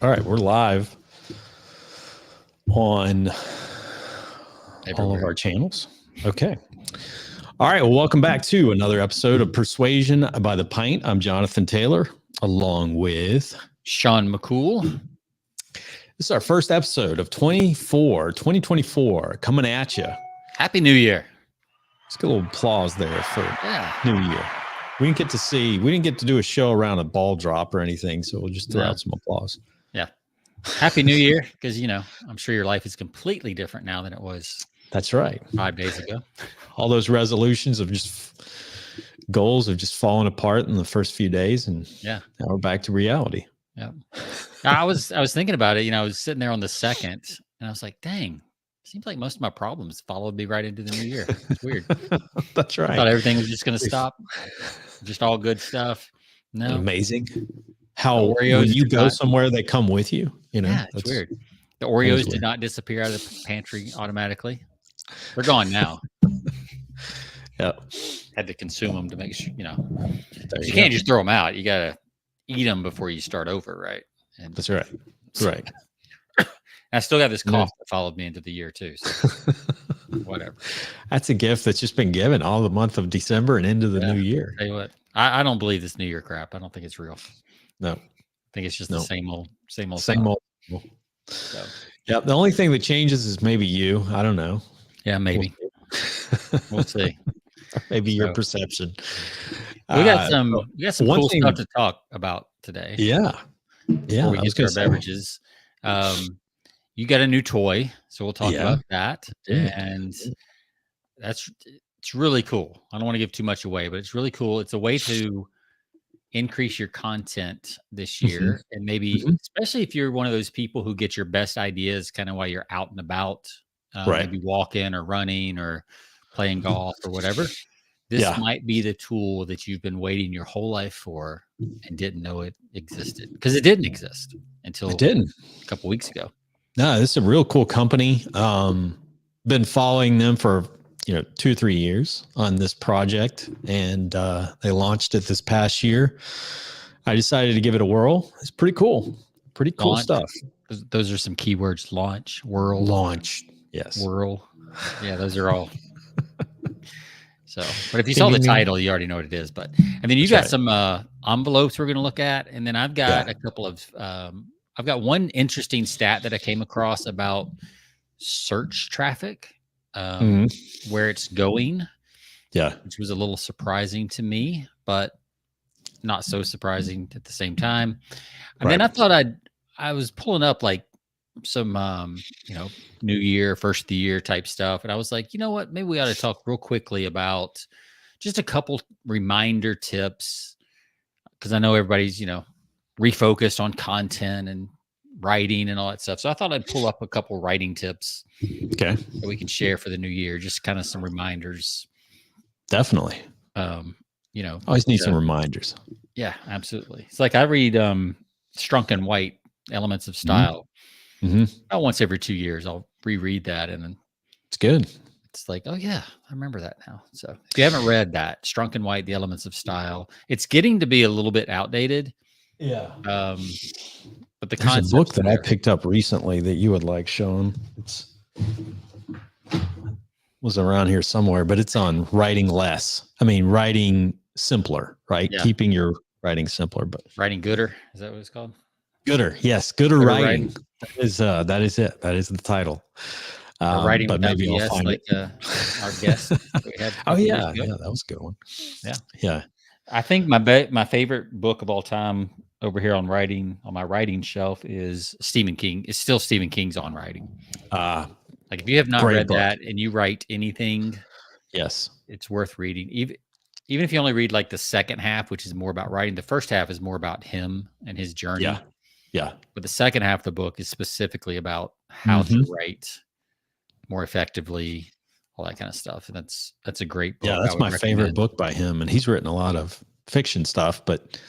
All right, we're live on all of our channels. Okay. All right, well, welcome back to another episode of Persuasion by the Pint. I'm Jonathan Taylor, along with Sean McCool. This is our first episode of 2024, coming at you. Happy New Year. Let's get a little applause there for New Year. We didn't get to do a show around a ball drop or anything, so we'll just throw out some applause. Yeah. Happy New Year, because, I'm sure your life is completely different now than it was. That's right. 5 days ago. All those resolutions of just goals have just fallen apart in the first few days, and now we're back to reality. Yeah. I was thinking about it. I was sitting there on the 2nd, and I was like, dang, seems like most of my problems followed me right into the new year. It's weird. That's right. I thought everything was just going to stop. Just all good stuff. No. Amazing. How when you go somewhere, they come with you. Yeah, it's weird. The Oreos did not disappear out of the pantry automatically. They're gone now. Yep. Had to consume them to make sure, you can't just throw them out. You got to eat them before you start over, right? And that's right. That's right. I still got this cough that followed me into the year too. So whatever. That's a gift that's just been given all the month of December and into the new year. Tell you what, I don't believe this New Year crap. I don't think it's real. No. I think it's just the same old. So, yeah. The only thing that changes is maybe you. I don't know. Yeah, maybe. We'll see. Maybe your perception. We got some cool stuff to talk about today. Yeah. Before we get to our beverages. You got a new toy, so we'll talk about that. And it's really cool. I don't want to give too much away, but it's really cool. It's a way to increase your content this year. And maybe, especially if you're one of those people who get your best ideas kind of while you're out and about, maybe walking or running or playing golf or whatever. This might be the tool that you've been waiting your whole life for and didn't know it existed, because it didn't exist until a couple weeks ago. No, this is a real cool company. Been following them for 2 or 3 years on this project, and they launched it this past year. I decided to give it a whirl. It's pretty cool. Pretty cool stuff. Those are some keywords: launch, whirl, launch. Yes, whirl. Yeah, those are all. So, but if you saw the title, you already know what it is. And then you got some envelopes we're going to look at, and then I've got a couple of. I've got one interesting stat that I came across about search traffic, where it's going. Yeah. Which was a little surprising to me, but not so surprising at the same time. And then I thought I was pulling up like some, New Year, first of the year type stuff. And I was like, you know what, maybe we ought to talk real quickly about just a couple reminder tips. 'Cause I know everybody's, refocused on content and writing and all that stuff. So I thought I'd pull up a couple writing tips that we can share for the new year. Just kind of some reminders. Definitely. Always need some reminders. Yeah, absolutely. It's like I read Strunk and White, Elements of Style. About once every 2 years, I'll reread that. And then it's good. It's like, oh yeah, I remember that now. So if you haven't read that, Strunk and White, The Elements of Style, it's getting to be a little bit outdated. Yeah. But there's a book that I picked up recently that you would like, Sean. It's was around here somewhere, but it's on writing less. I mean, writing simpler, right? Yeah. Keeping your writing simpler, but writing gooder. Is that what it's called? Gooder. Yes. Gooder writing. That is it. That is the title. Writing, but maybe I'll find like, it. Our guest. That we had that was a good one. Yeah. Yeah. I think my favorite book of all time over here on my writing shelf is Stephen King. It's still Stephen King's On Writing. Like if you have not read that and you write anything, yes, it's worth reading. Even if you only read like the second half, which is more about writing, the first half is more about him and his journey. Yeah. But the second half of the book is specifically about how to write more effectively, all that kind of stuff. And that's a great book. Yeah, that's my favorite book by him. And he's written a lot of fiction stuff, but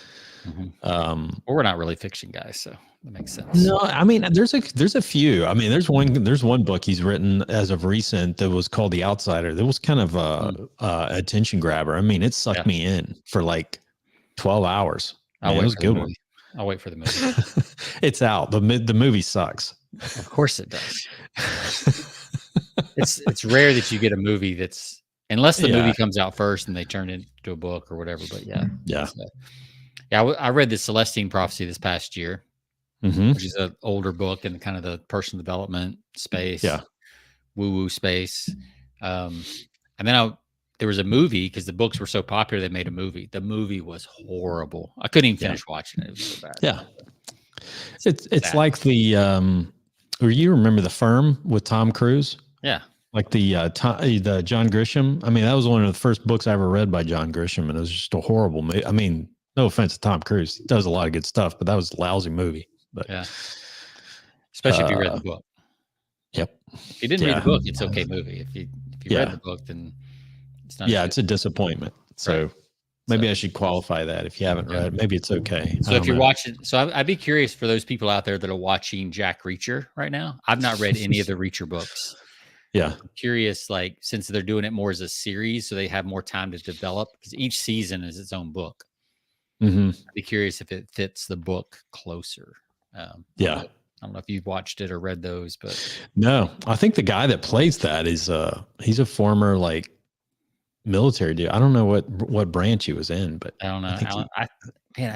well, we're not really fiction guys, so that makes sense. No, I mean, there's a few. I mean, there's one book he's written as of recent that was called The Outsider. That was kind of a attention grabber. I mean, it sucked me in for like 12 hours. Man, it was a good one. I'll wait for the movie. It's out. The movie sucks. Of course it does. It's rare that you get a movie that's, unless the movie comes out first and they turn it into a book or whatever. But I read the Celestine Prophecy this past year, which is an older book in kind of the personal development space, woo-woo space. And then there was a movie because the books were so popular. They made a movie. The movie was horrible. I couldn't even finish watching it. It was so bad. Yeah, it's like the or you remember The Firm with Tom Cruise? Yeah. Like the John Grisham. I mean, that was one of the first books I ever read by John Grisham, and it was just a horrible movie. I mean, no offense to Tom Cruise, he does a lot of good stuff, but that was a lousy movie. But especially if you read the book. Yep. If you didn't read the book, it's okay movie. If you read the book, then it's not. Yeah, it's a disappointment. So maybe I should qualify that. If you haven't read, maybe it's okay. So if you're watching, I'd be curious for those people out there that are watching Jack Reacher right now. I've not read any of the Reacher books. Yeah. I'm curious, like, since they're doing it more as a series, so they have more time to develop, because each season is its own book. I'd be curious if it fits the book closer. I don't know if you've watched it or read those, but no, I think the guy that plays that is he's a former like military dude. I don't know what branch he was in, but I don't know. I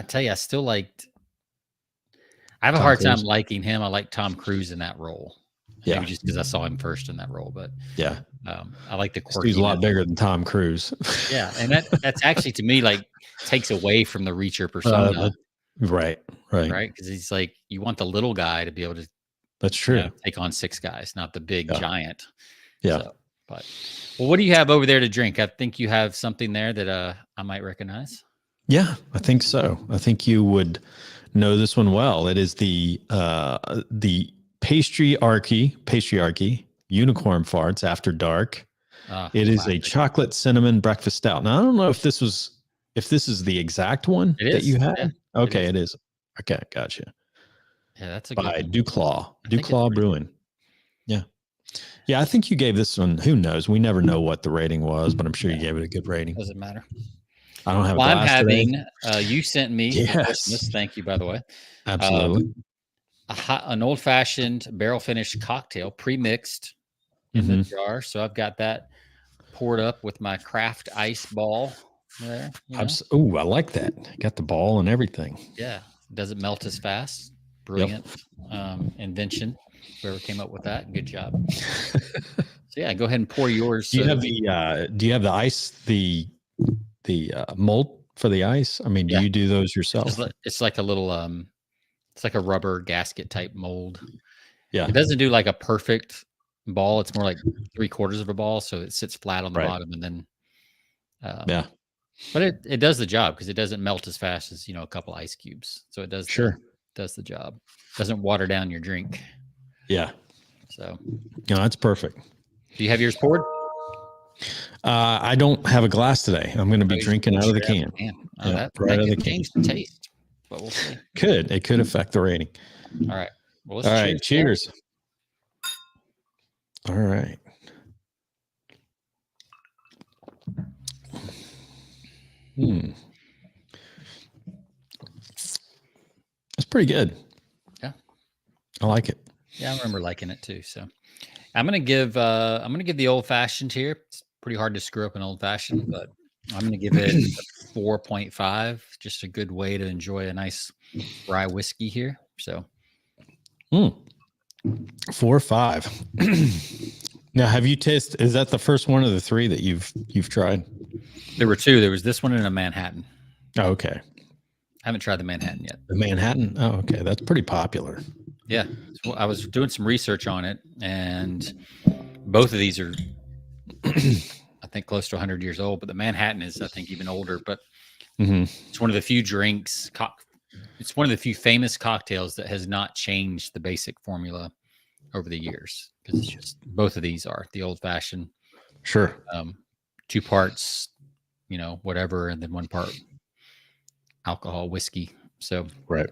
tell you, I still liked. I have a hard time liking him. I like Tom Cruise in that role. Maybe just because I saw him first in that role, but I like the quirky. He's a lot bigger than Tom Cruise. Yeah, and that's actually to me like takes away from the Reacher persona. Right. Because he's like, you want the little guy to be able to. That's true. Take on 6 guys, not the big giant. Yeah. So, but what do you have over there to drink? I think you have something there that I might recognize. Yeah, I think so. I think you would know this one well. It is the Patriarchy Unicorn Farts After Dark. It is a chocolate cinnamon breakfast stout. Now I don't know if this is the exact one that you had. Yeah, okay, it is. Okay, gotcha. Yeah, that's a by good Duclaw Brewing. Yeah, I think you gave this one. Who knows? We never know what the rating was, but I'm sure you gave it a good rating. Doesn't matter. I don't have. Well, I'm having. You sent me for Christmas. Thank you, by the way. Absolutely. An old-fashioned barrel-finished cocktail, pre-mixed in the jar. So I've got that poured up with my craft ice ball there. Oh, I like that. Got the ball and everything. Yeah, doesn't melt as fast. Brilliant invention. Whoever came up with that, good job. So yeah, go ahead and pour yours. Do you have the ice, the mold for the ice? I mean, do you do those yourself? It's like a little it's like a rubber gasket type mold. Yeah. It doesn't do like a perfect ball. It's more like 3/4 of a ball. So it sits flat on the bottom and then but it does the job because it doesn't melt as fast as, a couple ice cubes. So it does does the job. Doesn't water down your drink. Yeah. So no, that's perfect. Do you have yours poured? I don't have a glass today. I'm going to be drinking out of the can. That could change the taste, but we'll see. It could affect the rating. All right. Well, all right. Cheers. All right. It's pretty good. Yeah. I like it. Yeah, I remember liking it too. So I'm gonna give the old fashioned here. It's pretty hard to screw up an old fashioned, but I'm gonna give it a 4.5. Just a good way to enjoy a nice rye whiskey here. So 4 or 5. Now, have you tasted? Is that the first one of the 3 that you've tried? There were 2. There was this one and a Manhattan. Oh, okay. I haven't tried the Manhattan yet. The Manhattan? Oh, okay. That's pretty popular. Yeah. So I was doing some research on it, and both of these are, I think, close to 100 years old, but the Manhattan is, I think, even older. But it's one of the few drinks, it's one of the few famous cocktails that has not changed the basic formula over the years, because it's just, both of these are the old fashioned. Sure. 2 parts, whatever, and then 1 part alcohol whiskey. So right.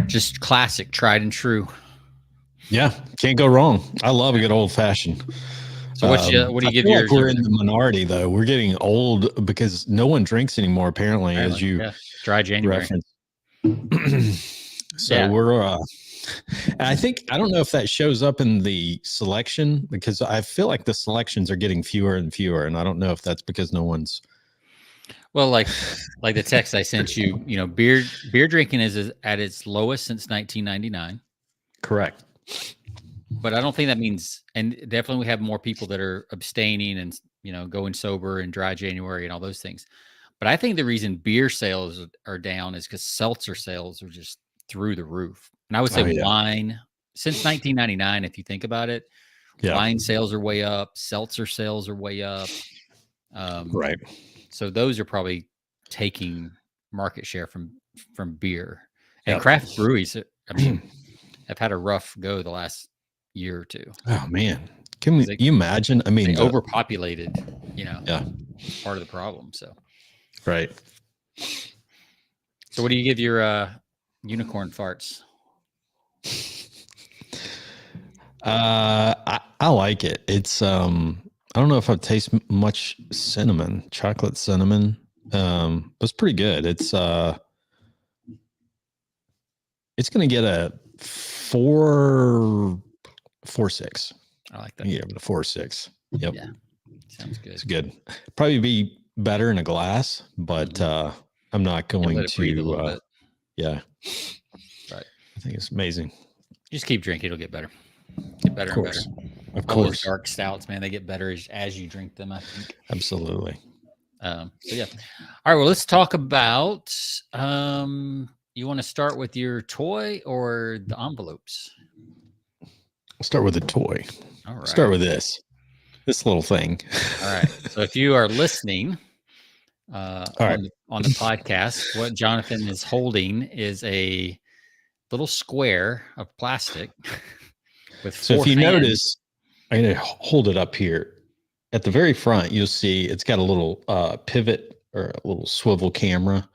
Just classic, tried and true. Yeah, can't go wrong. I love a good old fashioned. So what do you give yours? We're in the minority though. We're getting old because no one drinks anymore. Apparently, as you dry January. referenced. So we're, and I think, I don't know if that shows up in the selection, because I feel like the selections are getting fewer and fewer. And I don't know if that's because no one's. Well, like the text I sent you, beer drinking is at its lowest since 1999. Correct. But I don't think that means, and definitely we have more people that are abstaining and, going sober and dry January and all those things. But I think the reason beer sales are down is because seltzer sales are just through the roof. And I would say wine, since 1999, if you think about it, wine sales are way up, seltzer sales are way up. Right. So those are probably taking market share from beer. And craft breweries, I mean, have had a rough go the last year or two. Oh man, can you imagine? I mean, overpopulated, part of the problem. So, right. So, what do you give your unicorn farts? I like it. It's I don't know if I taste much chocolate cinnamon. But it's pretty good. It's going to get a 4.6. I like that. Yeah, a 4.6. Yep. Yeah. Sounds good. It's good. Probably be better in a glass, but I'm not going to yeah. Right. I think it's amazing. Just keep drinking, it'll get better. Get better and better. Of course. Dark stouts, man, they get better as you drink them, I think. Absolutely. So yeah. All right, well, let's talk about you want to start with your toy or the envelopes? I'll start with the toy. All right. Start with this little thing. All right. So if you are listening on the podcast, what Jonathan is holding is a little square of plastic with so if you notice, I'm going to hold it up here. At the very front, you'll see it's got a little pivot or a little swivel camera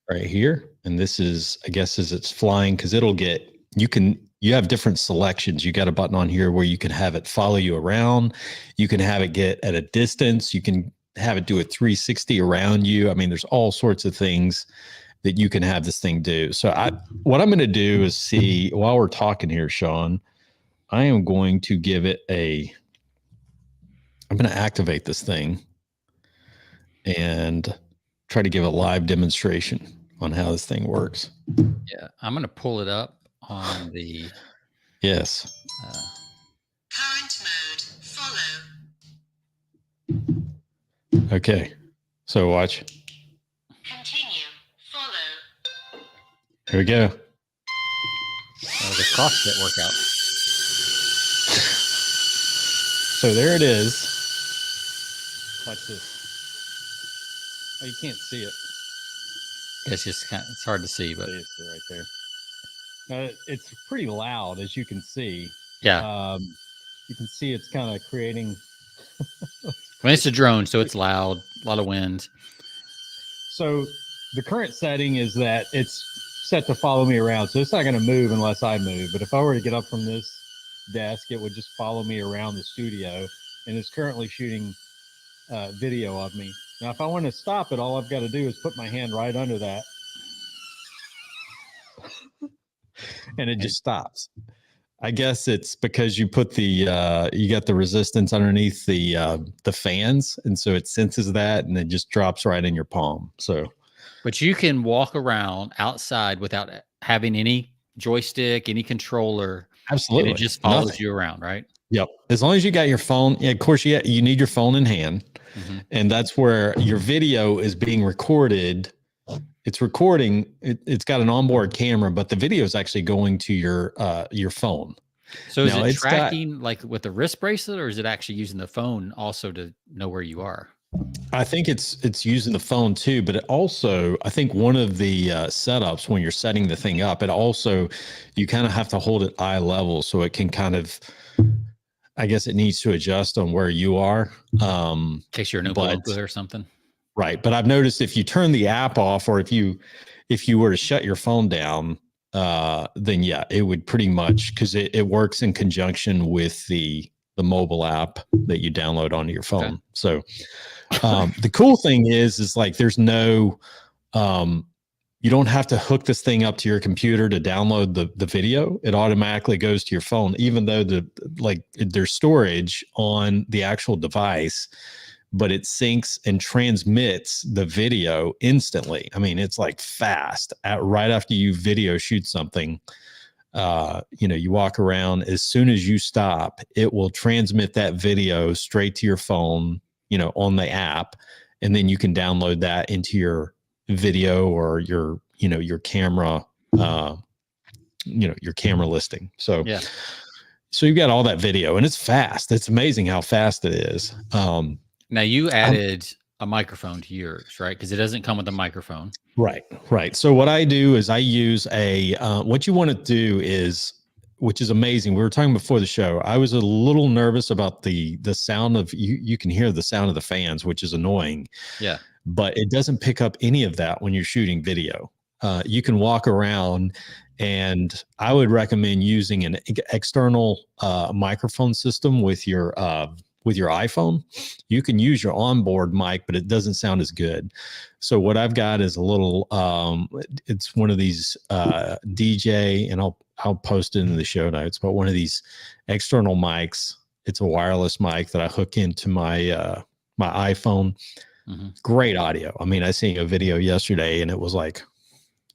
right here. And this is, I guess, as it's flying, because you have different selections. You got a button on here where you can have it follow you around. You can have it get at a distance. You can have it do a 360 around you. I mean, there's all sorts of things that you can have this thing do. So what I'm going to do is see, while we're talking here, Sean, I am going to give it I'm going to activate this thing and try to give a live demonstration on how this thing works. Yeah, I'm going to pull it up on the... Yes. Current mode, follow. Okay, so watch. Continue, follow. Here we go. The CrossFit workout. So there it is. Watch this. Oh, you can't see it. It's just it's hard to see, but it's right there. It's pretty loud, as you can see. Yeah. You can see it's kind of creating. It's a drone, so it's loud, a lot of wind. So the current setting is that it's set to follow me around, so it's not going to move unless I move. But if I were to get up from this desk, it would just follow me around the studio, and it's currently shooting video of me. Now, if I want to stop it, all I've got to do is put my hand right under that, and it just stops. I guess it's because you put you got the resistance underneath the fans, and so it senses that, and it just drops right in your palm. So, but you can walk around outside without having any joystick, any controller. Absolutely, and it just follows you around, right? Yep. As long as you got your phone, of course, you need your phone in hand, and that's where your video is being recorded. It's recording. It's got an onboard camera, but the video is actually going to your phone. So is it tracking like with the wrist bracelet, or is it actually using the phone also to know where you are? I think it's using the phone too, but it also, I think one of the setups when you're setting the thing up, you kind of have to hold it eye level so it can kind of, I guess it needs to adjust on where you are. In case you're an Oompa or something. Right. But I've noticed if you turn the app off, or if you were to shut your phone down, then yeah, it would pretty much, because it works in conjunction with the mobile app that you download onto your phone. Okay. So the cool thing is like there's no you don't have to hook this thing up to your computer to download the video. It automatically goes to your phone, even though there's storage on the actual device, but it syncs and transmits the video instantly. I mean, it's like fast. Right after you video shoot something, you walk around, as soon as you stop, it will transmit that video straight to your phone, on the app. And then you can download that into your video or your camera, your camera listing. So, yeah. So you've got all that video, and it's fast. It's amazing how fast it is. Now you added a microphone to yours, right? Because it doesn't come with a microphone. Right. So what I do is I use what you want to do is, which is amazing. We were talking before the show. I was a little nervous about the sound of you can hear the sound of the fans, which is annoying. Yeah. But it doesn't pick up any of that when you're shooting video. You can walk around, and I would recommend using an external microphone system with your iPhone. You can use your onboard mic, but it doesn't sound as good. So what I've got is a little, it's one of these DJ, and I'll post it in the show notes, but one of these external mics. It's a wireless mic that I hook into my iPhone. Mm-hmm. Great audio. I mean, I seen a video yesterday, and it was like,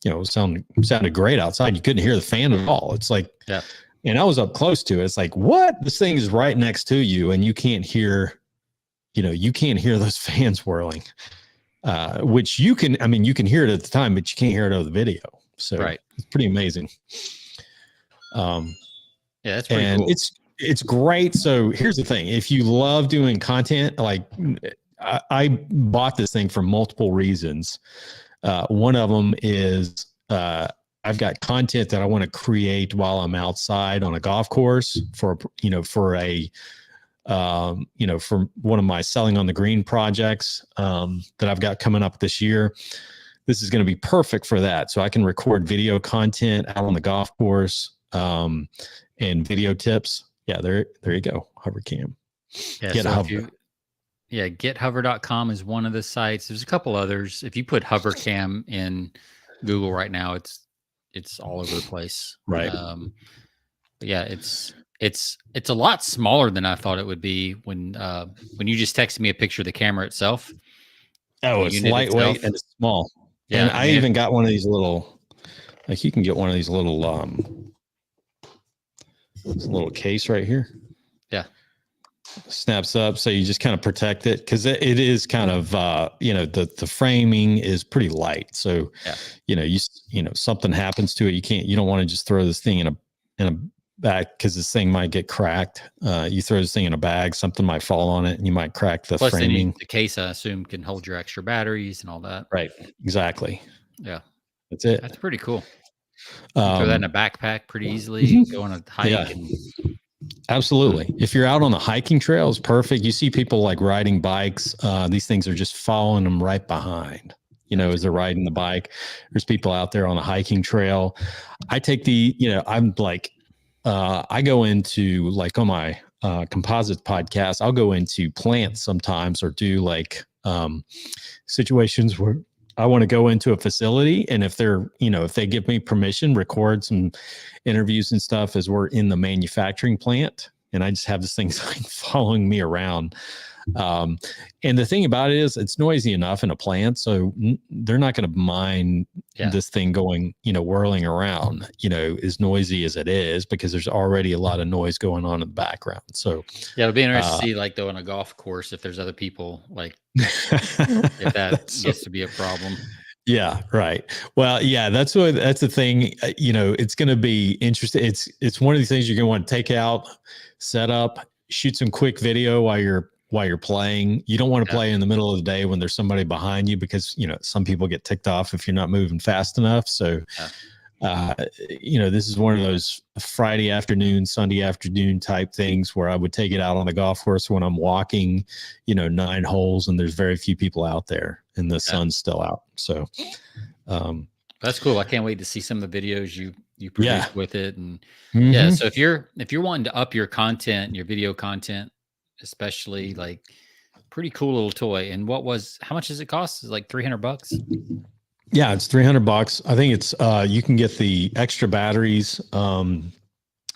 it sounded great outside. You couldn't hear the fan at all. It's like, yeah. And I was up close to it. It's like, what? This thing is right next to you, and you can't hear, those fans whirling, which you can hear it at the time, but you can't hear it over the video. So right. It's pretty amazing. Yeah, that's pretty cool. It's great. So here's the thing. If you love doing content, like I bought this thing for multiple reasons. One of them is, I've got content that I want to create while I'm outside on a golf course for one of my Selling on the Green projects that I've got coming up this year. This is going to be perfect for that. So I can record video content out on the golf course and video tips. Yeah, there you go. Hovercam. Yeah, gethover.com is one of the sites. There's a couple others. If you put Hovercam in Google right now, it's all over the place. Right. But yeah, it's a lot smaller than I thought it would be when you just texted me a picture of the camera itself. Oh, it's lightweight and it's small. Yeah. And I even got one of these little, like you can get one of these little, this little case right here. Yeah. Snaps up. So you just kind of protect it, because it is kind of, the framing is pretty light. So, something happens to it. You don't want to just throw this thing in a bag, because this thing might get cracked. You throw this thing in a bag, something might fall on it, and you might crack the framing. The case, I assume, can hold your extra batteries and all that. Right. Exactly. Yeah. That's it. That's pretty cool. Throw that in a backpack pretty easily. Go on a hike. Yeah. Absolutely. If you're out on the hiking trail, it's perfect. You see people like riding bikes. These things are just following them right behind, as they're riding the bike. There's people out there on a hiking trail. I take I'm like, I go into, like, on my composites podcast, I'll go into plants sometimes, or do like situations where I want to go into a facility, and if they give me permission, record some interviews and stuff as we're in the manufacturing plant, and I just have this thing following me around. And the thing about it is, it's noisy enough in a plant, so they're not going to mind this thing going, whirling around, as noisy as it is, because there's already a lot of noise going on in the background. So yeah, it'll be interesting to see, like, though, on a golf course, if there's other people, like, if that gets to be a problem. Yeah. Right. Well, yeah, that's the thing. It's going to be interesting. It's one of these things you're going to want to take out, set up, shoot some quick video while you're playing. You don't want to play in the middle of the day when there's somebody behind you, because, some people get ticked off if you're not moving fast enough. So, this is one of those Friday afternoon, Sunday afternoon type things where I would take it out on the golf course when I'm walking, 9 holes, and there's very few people out there and the sun's still out. So, that's cool. I can't wait to see some of the videos you produce with it. And mm-hmm. So if you're wanting to up your content, your video content, especially, like, pretty cool little toy. And how much does it cost? It's like $300. Yeah, it's $300. I think it's you can get the extra batteries.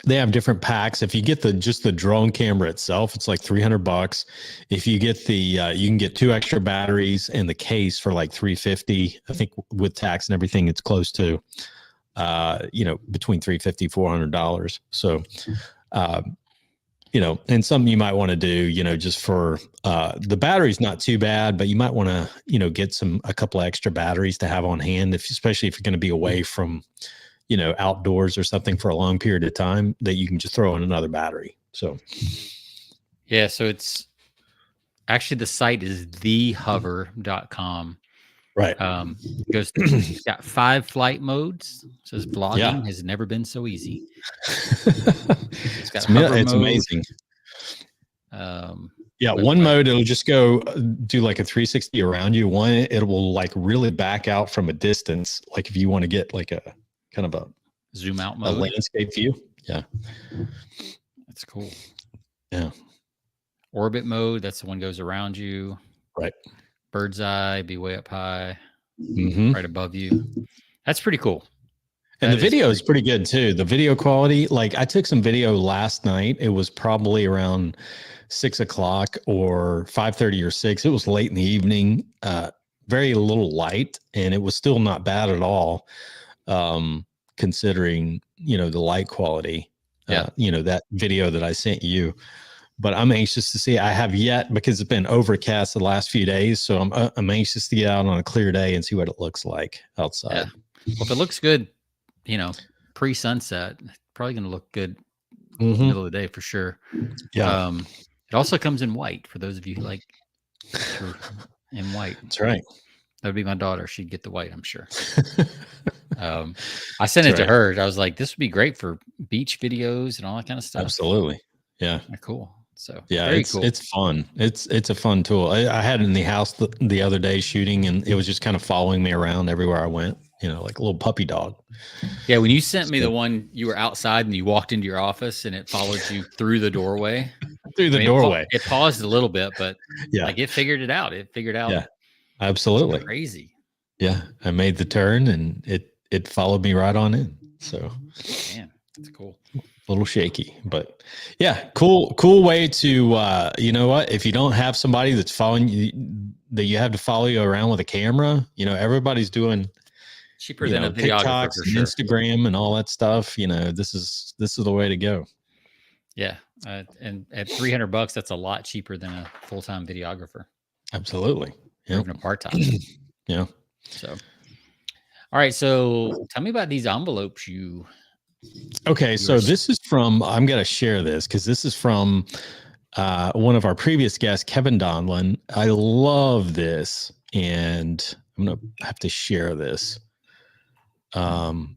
They have different packs. If you get just the drone camera itself, it's like $300. If you get you can get 2 extra batteries and the case for like $350. I think with tax and everything, it's close to between $350 $400. So and something you might want to do, just for the battery's not too bad, but you might want to, get a couple of extra batteries to have on hand, especially if you're going to be away from, outdoors or something for a long period of time, that you can just throw in another battery. So, yeah. So it's actually, the site is thehover.com. Right. It's got 5 flight modes. It says vlogging has never been so easy. It's got it's amazing. One mode, it'll just go do like a 360 around you. One, it will like really back out from a distance. Like if you want to get like a kind of a zoom out mode, a landscape view. Yeah. That's cool. Yeah. Orbit mode, that's the one goes around you. Right. Bird's eye, be way up high, right above you. That's pretty cool. And the video is pretty good too. The video quality, like I took some video last night. It was probably around 6 o'clock or 5:30 or 6. It was late in the evening, very little light, and it was still not bad at all, considering, the light quality, that video that I sent you. But I'm anxious to see. I have yet, because it's been overcast the last few days. So I'm anxious to get out on a clear day and see what it looks like outside. Yeah. Well, if it looks good, pre-sunset, it's probably going to look good in the middle of the day for sure. Yeah. It also comes in white for those of you who like in white. That's right. That would be my daughter. She'd get the white, I'm sure. I sent it to her. I was like, this would be great for beach videos and all that kind of stuff. Absolutely. Yeah. Cool. So yeah, cool. It's fun. It's a fun tool. I had it in the house the other day shooting, and it was just kind of following me around everywhere I went, like a little puppy dog. Yeah. When you sent me the one, you were outside and you walked into your office and it followed you through the doorway. It paused a little bit, but like it figured it out. Yeah, absolutely. Crazy. Yeah. I made the turn and it followed me right on in. So man, that's cool. A little shaky, but yeah, cool way to, if you don't have somebody that's following you, that you have to follow you around with a camera, everybody's doing cheaper than a videographer, TikToks and Instagram and all that stuff. This is the way to go. Yeah. And at $300, that's a lot cheaper than a full-time videographer. Absolutely. Yeah. Even a part-time. Yeah. So, all right. So tell me about these envelopes Okay, so this is from, I'm going to share this because this is from one of our previous guests, Kevin Donlin. I love this, and I'm going to have to share this because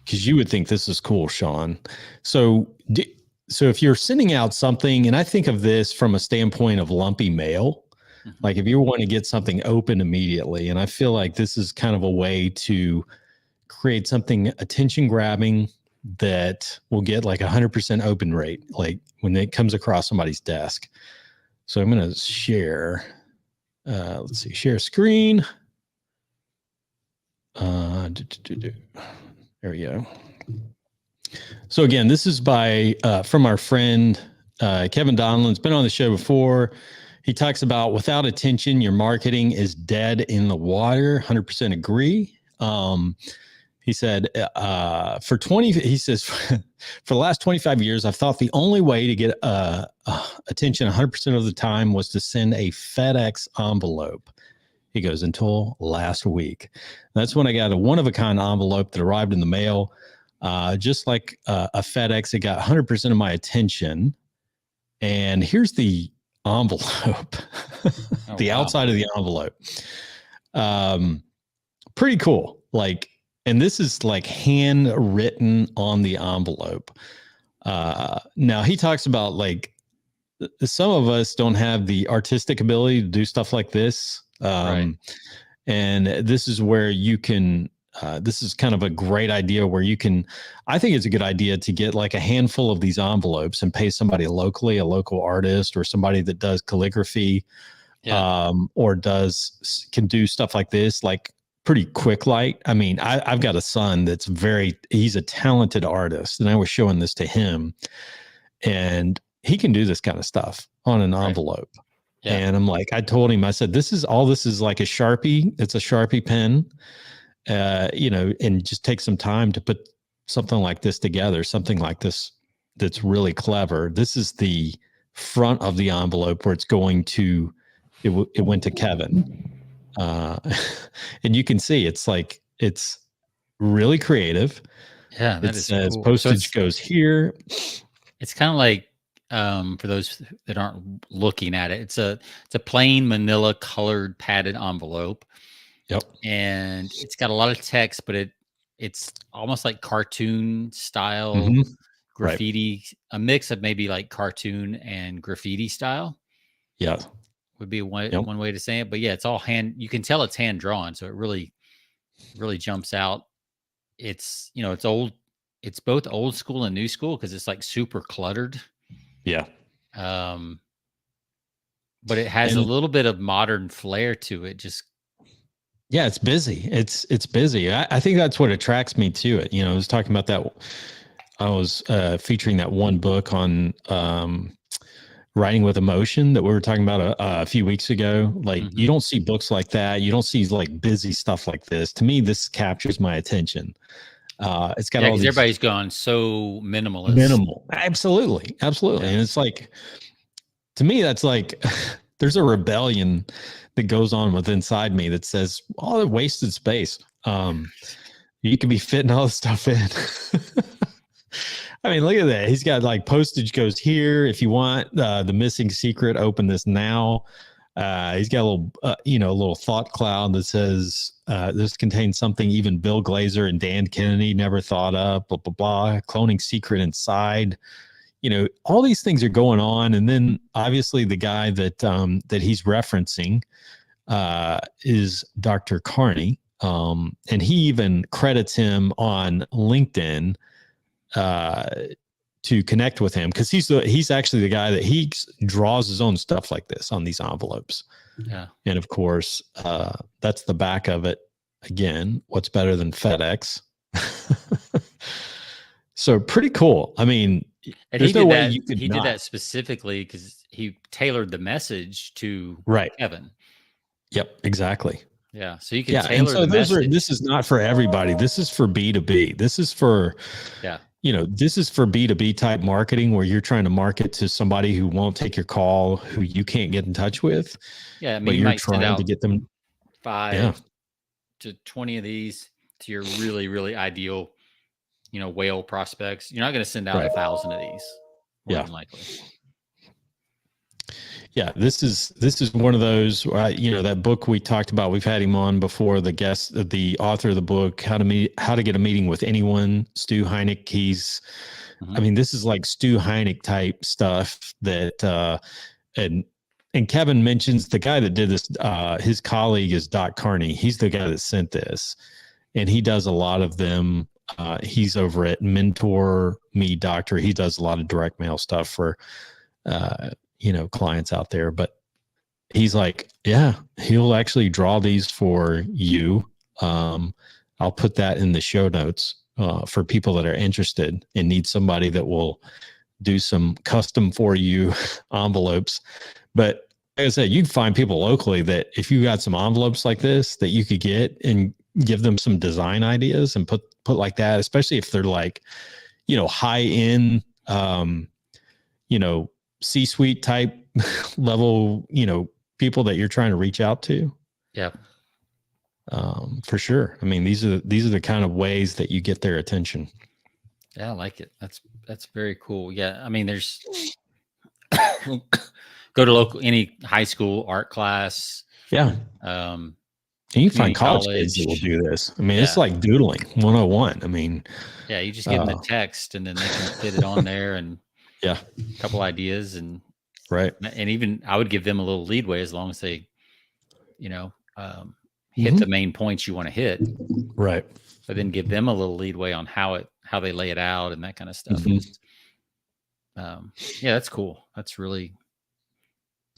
you would think this is cool, Sean. So if you're sending out something, and I think of this from a standpoint of lumpy mail, like if you want to get something open immediately, and I feel like this is kind of a way to create something attention grabbing that will get like 100% open rate, like when it comes across somebody's desk. So I'm going to share, let's see, share screen. There we go. So again, this is from our friend, Kevin Donlin's been on the show before. He talks about without attention, your marketing is dead in the water. 100% agree. He said, for the last 25 years, I've thought the only way to get attention 100% of the time was to send a FedEx envelope. He goes, until last week. That's when I got a one-of-a-kind envelope that arrived in the mail. Just like a FedEx, it got 100% of my attention. And here's the envelope, outside of the envelope. Pretty cool. And this is like handwritten on the envelope. Now he talks about like some of us don't have the artistic ability to do stuff like this. Right. And this is where you can, this is kind of a great idea where you can, I think it's a good idea to get like a handful of these envelopes and pay somebody locally, a local artist or somebody that does calligraphy, or can do stuff like this, like pretty quick light. I mean, I've got a son that's he's a talented artist, and I was showing this to him, and he can do this kind of stuff on an envelope. Yeah. And I'm like, I told him, I said, this is like a Sharpie. It's a Sharpie pen, and just take some time to put something like this together, something like this that's really clever. This is the front of the envelope where it's going to, it went to Kevin. And you can see it's really creative. Yeah. That is cool. Postage goes here. It's kind of like, for those that aren't looking at it, it's a plain manila colored padded envelope. Yep. And it's got a lot of text, but it's almost like cartoon style graffiti, a mix of maybe like cartoon and graffiti style. Yeah. Would be one way to say it. But yeah, it's all hand. You can tell it's hand drawn. So it really, really jumps out. It's, it's old. It's both old school and new school because it's like super cluttered. Yeah. But it has a little bit of modern flair to it. Yeah, it's busy. It's busy. I think that's what attracts me to it. I was talking about that. I was featuring that one book on writing with emotion that we were talking about a few weeks ago. Like you don't see books like that. You don't see like busy stuff like this. To me, this captures my attention. It's got all these, everybody's gone so minimalist. Minimal. Absolutely. Yeah. And it's like, to me, that's like, there's a rebellion that goes on inside me that says, oh, the wasted space. You could be fitting all this stuff in. I mean, look at that. He's got like postage goes here. If you want the missing secret, open this now. He's got a little thought cloud that says, this contains something even Bill Glazer and Dan Kennedy never thought of, blah, blah, blah, cloning secret inside. All these things are going on. And then obviously the guy that he's referencing is Dr. Carney. And he even credits him on LinkedIn to connect with him because he's actually the guy that he draws his own stuff like this on these envelopes. Yeah. And of course, that's the back of it. Again, what's better than FedEx? So pretty cool. I mean, and he did that specifically because he tailored the message to Kevin. Yep, exactly. Yeah. So you can tailor the message. This is not for everybody. This is for B2B. This is for, this is for B2B type marketing where you're trying to market to somebody who won't take your call, who you can't get in touch with. Yeah. I mean, but you're trying to get them 5 to 20 of these to your really, really ideal, whale prospects. You're not going to send out 1,000 of these. More than likely. Yeah, this is one of those, that book we talked about. We've had him on before. The author of the book, How to Get a Meeting with Anyone, Stu Heineck. I mean, this is like Stu Heineck type stuff that, and Kevin mentions the guy that did this. His colleague is Doc Carney. He's the guy that sent this, and he does a lot of them. He's over at Mentor Me Doctor. He does a lot of direct mail stuff for, clients out there, but he's like, he'll actually draw these for you. I'll put that in the show notes for people that are interested and need somebody that will do some custom for you envelopes. But like I said, you can find people locally that if you got some envelopes like this that you could get and give them some design ideas and put like that, especially if they're like, high end, C-suite type level, people that you're trying to reach out to. Yeah. For sure. I mean, these are the kind of ways that you get their attention. Yeah, I like it. That's very cool. Yeah. I mean, there's go to any high school art class. Yeah. And you can find college kids that will do this. I mean, it's like doodling 101. I mean, yeah, you just give them the text and then they can fit it on there and a couple ideas and even I would give them a little leadway as long as they, hit the main points you want to hit. Right. But then give them a little leadway on how they lay it out and that kind of stuff. Yeah, that's cool. That's really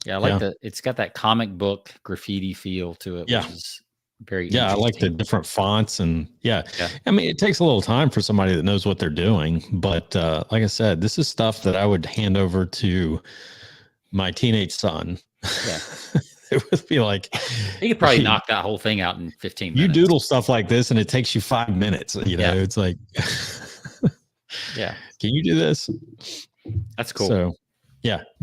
Yeah, I like it's got that comic book graffiti feel to it, which is very I like the different fonts and I mean, it takes a little time for somebody that knows what they're doing, but like I said, this is stuff that I would hand over to my teenage son. Yeah. It would be like, you could probably knock that whole thing out in 15 minutes. You doodle stuff like this and it takes you 5 minutes, you know, it's like, can you do this? That's cool. So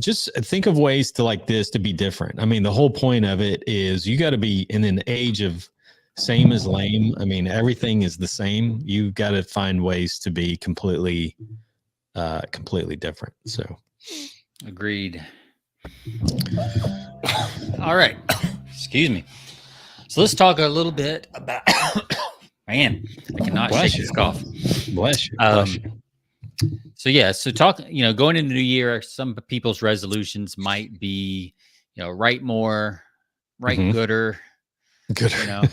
just think of ways to like this to be different. I mean, the whole point of it is you got to be in an age of same as lame. I mean, everything is the same. You got to find ways to be completely different. So agreed. All right. Excuse me. So let's talk a little bit about, man, I cannot shake this cough. Bless you. So talk, going into the new year, some people's resolutions might be, write more, write gooder,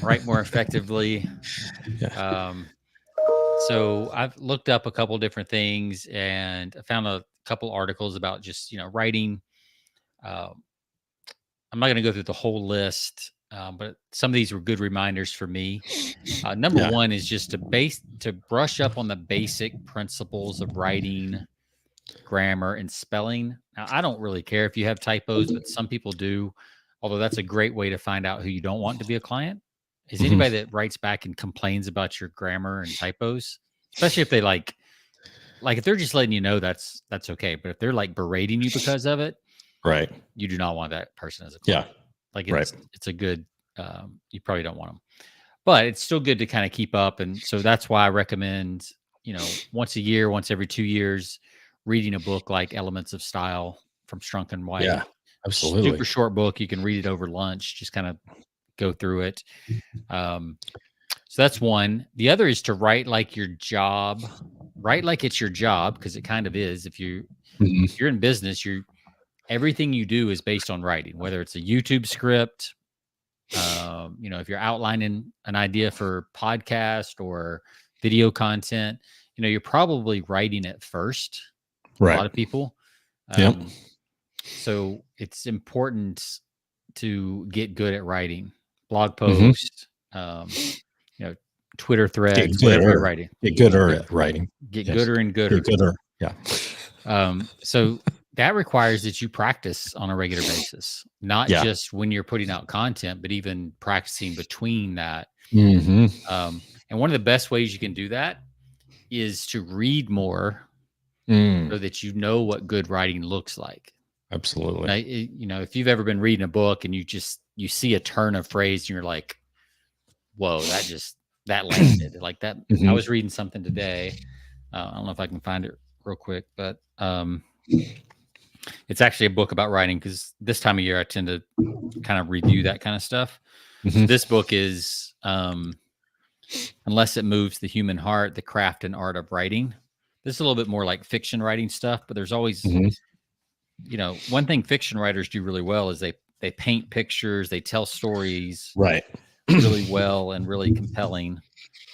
write more effectively. So I've looked up a couple different things and I found a couple articles about just, writing. I'm not going to go through the whole list, but some of these were good reminders for me. Number one is just to brush up on the basic principles of writing, grammar, and spelling. Now, I don't really care if you have typos, but some people do. Although that's a great way to find out who you don't want to be a client. Is anybody that writes back and complains about your grammar and typos, especially if they like if they're just letting you know, that's okay. But if they're like berating you because of it, right, you do not want that person as a client. It's a good, you probably don't want them, but it's still good to kind of keep up. And so that's why I recommend, once a year, once every 2 years, reading a book like Elements of Style from Strunk and White. Yeah, absolutely. Super short book. You can read it over lunch, just kind of go through it. So that's one. The other is to write like your job, write like it's your job, because it kind of is. If you're in business, everything you do is based on writing, whether it's a YouTube script, if you're outlining an idea for podcast or video content, you're probably writing it first. Right. A lot of people. So it's important to get good at writing, blog posts, Twitter threads, whatever you're writing. Get gooder at writing. Get gooder and gooder. Get gooder. Yeah. So that requires that you practice on a regular basis, not just when you're putting out content, but even practicing between that. And one of the best ways you can do that is to read more so that you know what good writing looks like. Absolutely. Now, if you've ever been reading a book and you see a turn of phrase and you're like, whoa, that landed like that. I was reading something today. I don't know if I can find it real quick, but it's actually a book about writing, because this time of year I tend to kind of review that kind of stuff. This book is Unless It Moves the Human Heart, The Craft and Art of Writing. This is a little bit more like fiction writing stuff, but there's always, one thing fiction writers do really well is they paint pictures, they tell stories really well and really compelling.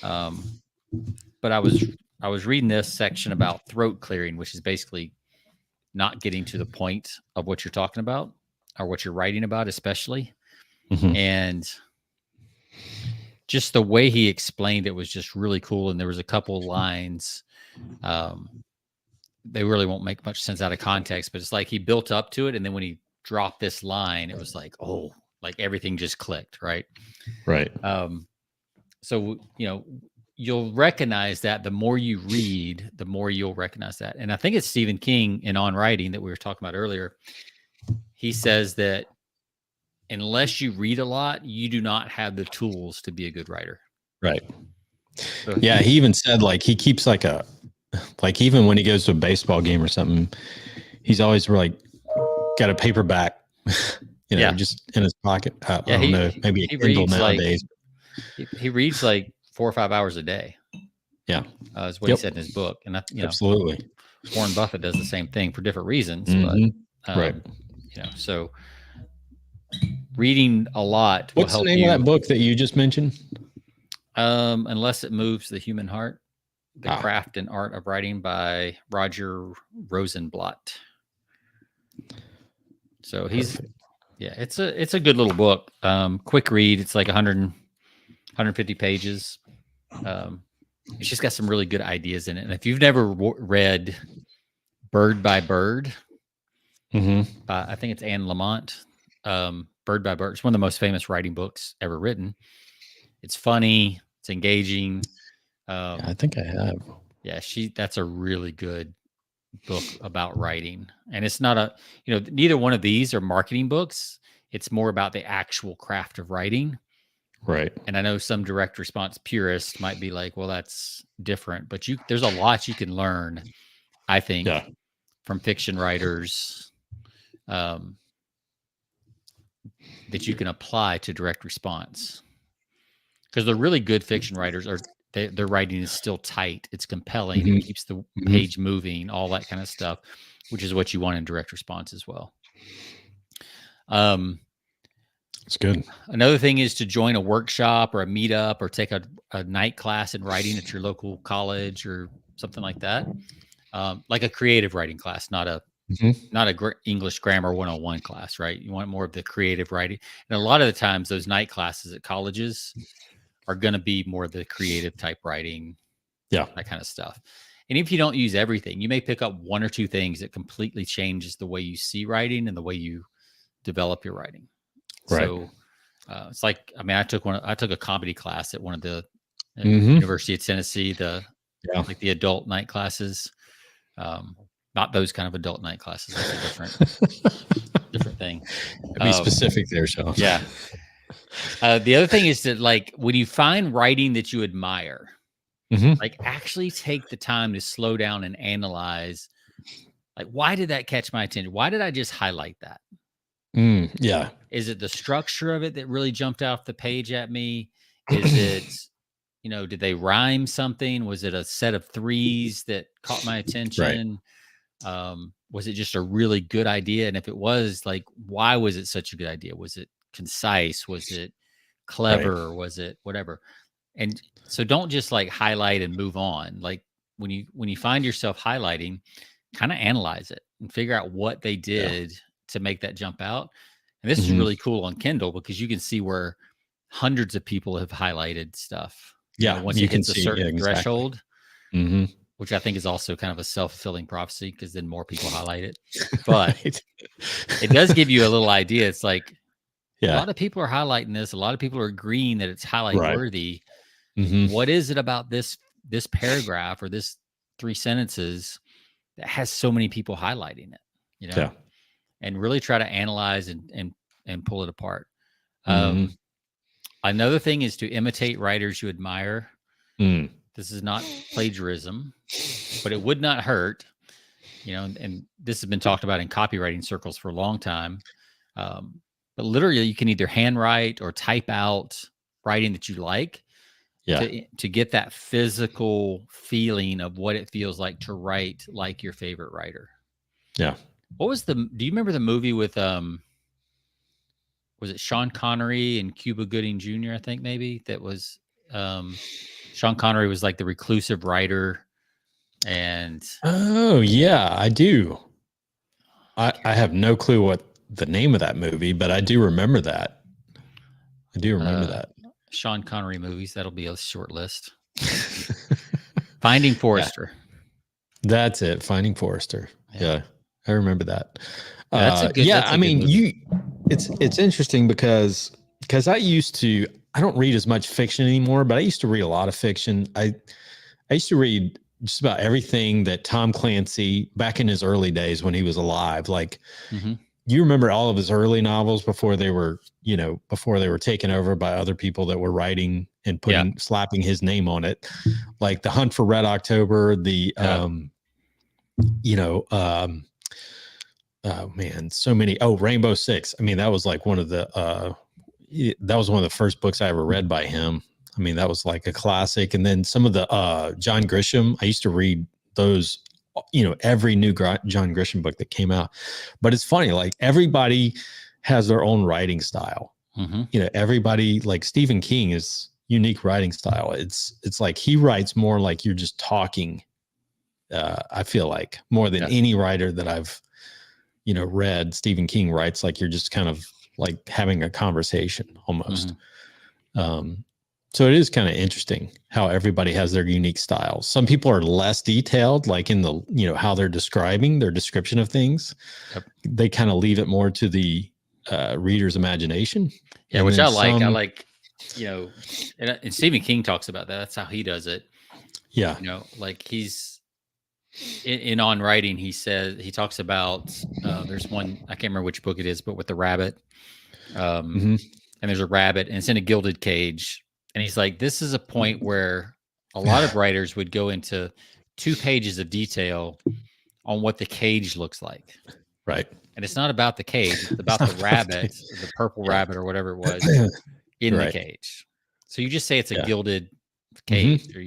But I was reading this section about throat clearing, which is basically not getting to the point of what you're talking about or what you're writing about, especially. And just the way he explained it was just really cool. And there was a couple lines, they really won't make much sense out of context, but it's like he built up to it. And then when he dropped this line, it was like, oh, like everything just clicked. Right. So, you'll recognize that the more you read, the more you'll recognize that. And I think it's Stephen King in On Writing that we were talking about earlier. He says that unless you read a lot, you do not have the tools to be a good writer. Right. So, he even said he keeps even when he goes to a baseball game or something, he's always got a paperback, just in his pocket. I don't know, maybe a Kindle nowadays. He reads 4 or 5 hours a day. Yeah. Is what he said in his book. And absolutely. Warren Buffett does the same thing for different reasons, but so reading a lot will help you. What's the name of that book that you just mentioned? Unless It Moves the Human Heart, The Craft and Art of Writing by Roger Rosenblatt. So Yeah, it's a good little book. Quick read. It's like 150 pages. It's just got some really good ideas in it. And if you've never read Bird by Bird, I think it's Anne Lamott. Bird by Bird. It's one of the most famous writing books ever written. It's funny. It's engaging. I think I have. Yeah, that's a really good book about writing. And it's not neither one of these are marketing books. It's more about the actual craft of writing. Right. And I know some direct response purists might be like, well, that's different, but there's a lot you can learn, I think, from fiction writers that you can apply to direct response. Because the really good fiction writers their writing is still tight. It's compelling. It keeps the page moving, all that kind of stuff, which is what you want in direct response as well. It's good. Another thing is to join a workshop or a meetup or take a night class in writing at your local college or something like that. Like a creative writing class, not a English grammar 101 class, right? You want more of the creative writing. And a lot of the times those night classes at colleges are going to be more of the creative type writing, that kind of stuff. And if you don't use everything, you may pick up one or two things that completely changes the way you see writing and the way you develop your writing. Right. So it's like, I mean, I took a comedy class at one of the University of Tennessee, like the adult night classes. Not those kind of adult night classes. That's a different thing. Be specific there, Sean. Yeah. The other thing is that, like, when you find writing that you admire, like, actually take the time to slow down and analyze, like, why did that catch my attention? Why did I just highlight that? Yeah. Is it the structure of it that really jumped off the page at me? Is it, did they rhyme something? Was it a set of threes that caught my attention? Right. Was it just a really good idea? And if it was, like, why was it such a good idea? Was it concise? Was it clever? Right. Was it whatever? And so don't just like highlight and move on. Like when you find yourself highlighting, kind of analyze it and figure out what they did to make that jump out. And this is really cool on Kindle because you can see where hundreds of people have highlighted stuff. Yeah. Once you hit a certain threshold, which I think is also kind of a self-fulfilling prophecy because then more people highlight it. But it does give you a little idea. It's like, a lot of people are highlighting this. A lot of people are agreeing that it's highlight worthy. What is it about this paragraph or this 3 sentences that has so many people highlighting it? And really try to analyze and pull it apart. Another thing is to imitate writers you admire. This is not plagiarism, but it would not hurt. And this has been talked about in copywriting circles for a long time. But literally, you can either handwrite or type out writing that you like to get that physical feeling of what it feels like to write like your favorite writer. Yeah. What was do you remember the movie with, was it Sean Connery and Cuba Gooding Jr., I think maybe? That was, Sean Connery was like the reclusive writer. And. Oh, yeah, I do. I have no clue what the name of that movie, but I do remember that. That. Sean Connery movies. That'll be a short list. Finding Forrester. That's it. Finding Forrester. Yeah. I remember that. That's a good. I mean, it's interesting because I don't read as much fiction anymore, but I used to read a lot of fiction. I used to read just about everything that Tom Clancy back in his early days when he was alive. Like, you remember all of his early novels before they were taken over by other people that were writing and slapping his name on it, like The Hunt for Red October, oh man, so many. Oh, Rainbow Six. I mean, that was like one of the first books I ever read by him. I mean, that was like a classic. And then some of the John Grisham, I used to read those, every new John Grisham book that came out. But it's funny, like everybody has their own writing style. Everybody, like Stephen King is unique writing style. It's like he writes more like you're just talking. I feel like more than any writer that I've read. Stephen King writes like you're just kind of like having a conversation almost. So it is kind of interesting how everybody has their unique styles. Some people are less detailed, like in the, how they're describing their description of things. Yep. They kind of leave it more to the reader's imagination. Yeah, which I like. I like, and Stephen King talks about that. That's how he does it. Yeah. Like he's in On Writing, he talks about, there's one, I can't remember which book it is, but with the rabbit. And there's a rabbit and it's in a gilded cage. And he's like, this is a point where a lot of writers would go into 2 pages of detail on what the cage looks like. Right. And it's not about the cage. It's about the rabbit, the purple rabbit or whatever it was in the cage. So you just say it's a gilded cage or,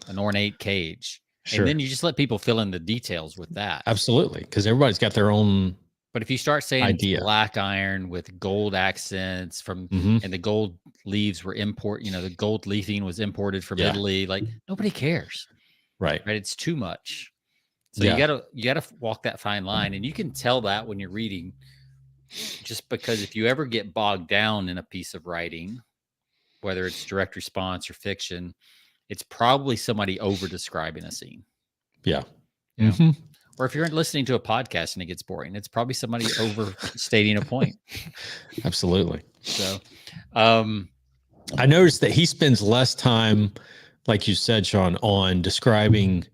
an ornate cage. Sure. And then you just let people fill in the details with that. Absolutely. Because everybody's got their own. But if you start saying black iron with gold accents and the gold leaves were the gold leafing was imported from Italy, like nobody cares. Right. It's too much. So you gotta walk that fine line, and you can tell that when you're reading, just because if you ever get bogged down in a piece of writing, whether it's direct response or fiction, it's probably somebody over describing a scene. Yeah. Or if you're listening to a podcast and it gets boring, it's probably somebody overstating a point. Absolutely. So, I noticed that he spends less time, like you said, Sean, on describing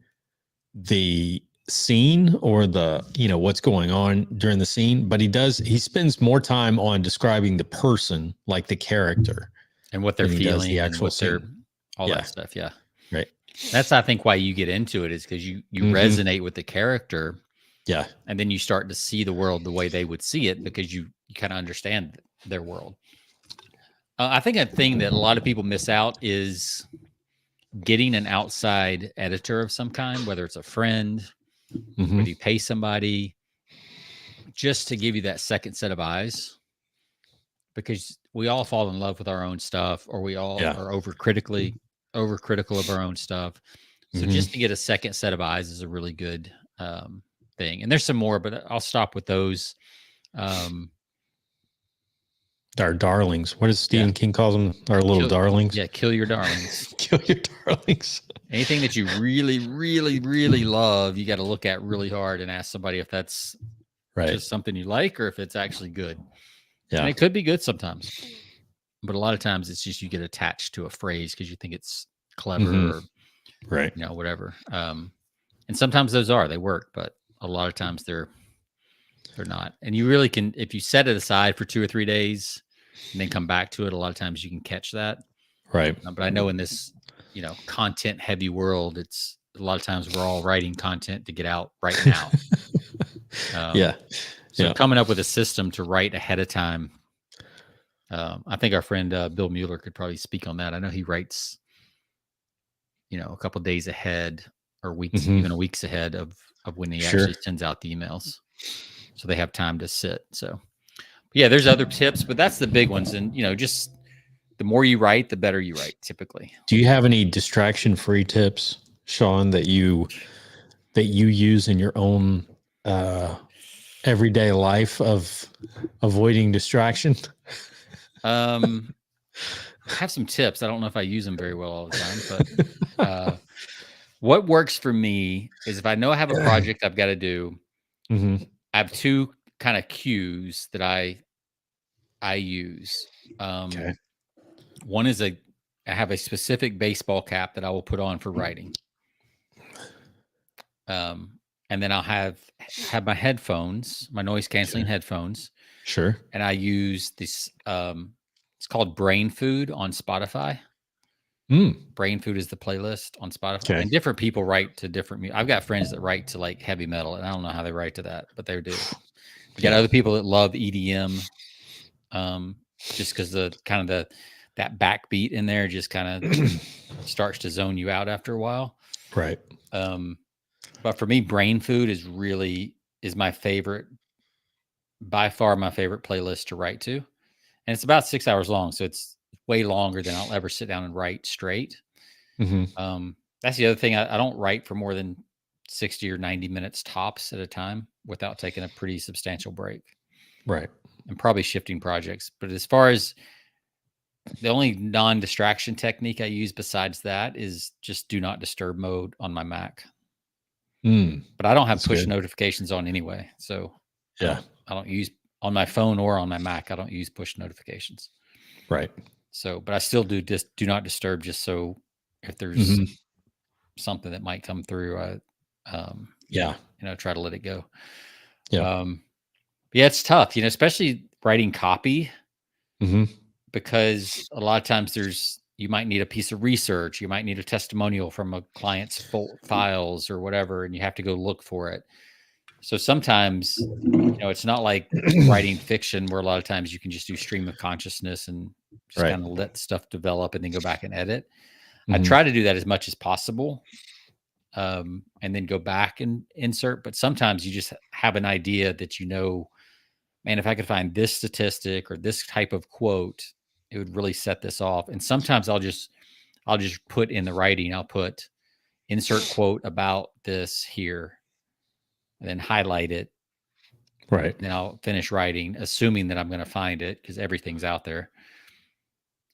the scene or the, what's going on during the scene, but he spends more time on describing the person, like the character and what they're feeling, the actual all that stuff. Yeah. Right. That's, I think, why you get into it is because you resonate with the character. Yeah. And then you start to see the world the way they would see it because you kind of understand their world. I think a thing that a lot of people miss out is getting an outside editor of some kind, whether it's a friend, whether you pay somebody, just to give you that second set of eyes. Because we all fall in love with our own stuff, or we all are overcritical of our own stuff. So just to get a second set of eyes is a really good thing. And there's some more, but I'll stop with those. Our darlings. What does Stephen King calls them? Our little darlings. Yeah, kill your darlings. Kill your darlings. Anything that you really, really, really love, you got to look at really hard and ask somebody if that's just something you like or if it's actually good. Yeah, and it could be good sometimes, but a lot of times it's just you get attached to a phrase because you think it's clever or whatever. And sometimes they work, but a lot of times they're not. And you really can, if you set it aside for 2 or 3 days and then come back to it, a lot of times you can catch that. Right. But I know in this, content heavy world, it's a lot of times we're all writing content to get out right now. So coming up with a system to write ahead of time. I think our friend Bill Mueller could probably speak on that. I know he writes, a couple of days ahead or weeks, even weeks ahead of when he actually sends out the emails. So they have time to sit. So yeah, there's other tips, but that's the big ones. And, just the more you write, the better you write typically. Do you have any distraction-free tips, Sean, that you use in your own everyday life of avoiding distraction? I have some tips. I don't know if I use them very well all the time, but what works for me is if I know I have a project I've got to do, I have 2 kind of cues that I use. One is I have a specific baseball cap that I will put on for writing. And then I'll have my headphones, my noise canceling headphones. Sure. And I use this, it's called Brain Food on Spotify. Brain Food is the playlist on Spotify. And different people write to different I've got friends that write to like heavy metal, and I don't know how they write to that, but they do. We got other people that love EDM, just because that backbeat in there just kind of starts to zone you out after a while. Right. But for me, Brain Food is my favorite, by far my favorite playlist to write to. And it's about 6 hours long. So it's way longer than I'll ever sit down and write straight. That's the other thing. I don't write for more than 60 or 90 minutes tops at a time without taking a pretty substantial break. Right. and probably shifting projects. But as far as the only non-distraction technique I use besides that is just do not disturb mode on my Mac. But I don't have push notifications on anyway. So yeah, I don't use on my phone or on my Mac. I don't use push notifications. Right. So, but I still do do not disturb, just so if there's something that might come through, try to let it go. Yeah. Yeah, it's tough, especially writing copy, because a lot of times you might need a piece of research, you might need a testimonial from a client's files or whatever, and you have to go look for it. So sometimes, it's not like writing fiction where a lot of times you can just do stream of consciousness and just kind of let stuff develop and then go back and edit. I try to do that as much as possible, and then go back and insert. But sometimes you just have an idea that, man, if I could find this statistic or this type of quote, it would really set this off. And sometimes I'll just put in the writing, I'll put insert quote about this here, and then highlight it. Right. And then I'll finish writing, assuming that I'm going to find it because everything's out there.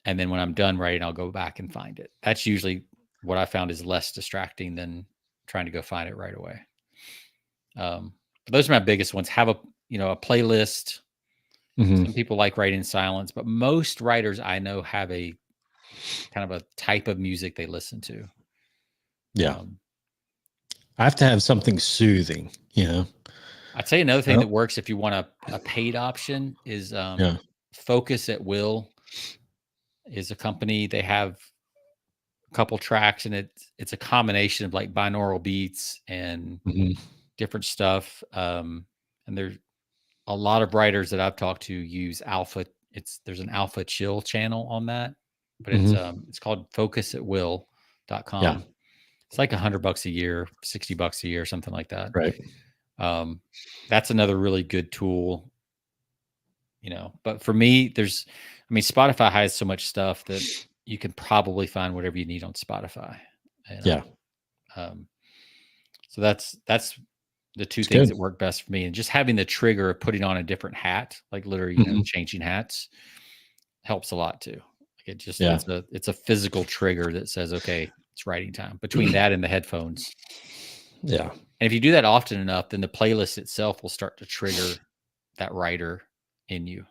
And then when I'm done writing, I'll go back and find it. That's usually what I found is less distracting than trying to go find it right away. But those are my biggest ones. Have a playlist. Some people like writing in silence, but most writers I know have a kind of a type of music they listen to. Yeah. I have to have something soothing, I'd say another thing that works if you want a paid option is Focus at Will is a company. They have a couple tracks, and it's a combination of like binaural beats and different stuff. And there's a lot of writers that I've talked to use Alpha. There's an Alpha Chill channel on that, but it's called focusatwill.com. Yeah. It's like $100 a year, $60 a year, something like that. Right. That's another really good tool, but for me, Spotify has so much stuff that you can probably find whatever you need on Spotify. So that's the two things that work best for me. And just having the trigger of putting on a different hat, like literally, changing hats, helps a lot too. Like it just, it's a physical trigger that says, okay, it's writing time, between that and the headphones. Yeah. And if you do that often enough, then the playlist itself will start to trigger that writer in you.